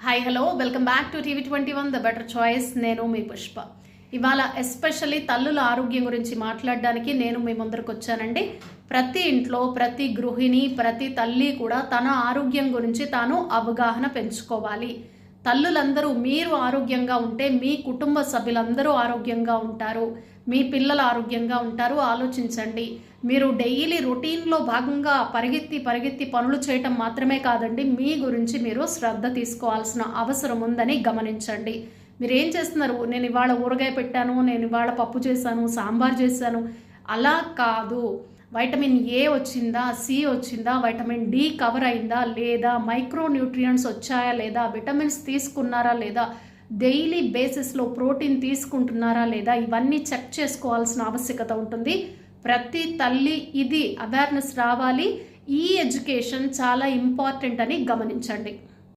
Hi hello welcome back to TV21 the better choice. నేను మీ పుష్ప. ఇవాళ especially తల్లుల ఆరోగ్యం గురించి మాట్లాడడానికి నేను మీ ముందరకు వచ్చానండి. ప్రతి ఇంట్లో ప్రతి గృహిణి ప్రతి తల్లి కూడా తన ఆరోగ్యం గురించి తాను అవగాహన పెంచుకోవాలి. తల్లులందరూ మీరు ఆరోగ్యంగా ఉంటే మీ కుటుంబ సభ్యులందరూ ఆరోగ్యంగా ఉంటారు, మీ పిల్లలు ఆరోగ్యంగా ఉంటారు. ఆలోచించండి, మీరు డైలీ రొటీన్లో భాగంగా పరిగెత్తి పనులు చేయటం మాత్రమే కాదండి, మీ గురించి మీరు శ్రద్ధ తీసుకోవాల్సిన అవసరం ఉందని గమనించండి. మీరు ఏం చేస్తున్నారు? నేను ఇవాళ ఊరగాయ పెట్టాను, నేను ఇవాళ పప్పు చేశాను, సాంబార్ చేశాను, అలా కాదు. వైటమిన్ ఏ వచ్చిందా, సి వచ్చిందా, వైటమిన్ డి కవర్ అయిందా లేదా, మైక్రో న్యూట్రియంట్స్ వచ్చాయా లేదా, విటమిన్స్ తీసుకున్నారా లేదా, డైలీ బేసిస్లో ప్రోటీన్ తీసుకుంటున్నారా లేదా, ఇవన్నీ చెక్ చేసుకోవాల్సిన ఆవశ్యకత ఉంటుంది. ప్రతి తల్లి ఇది అవేర్నెస్ రావాలి. ఈ ఎడ్యుకేషన్ చాలా ఇంపార్టెంట్ అని గమనించండి.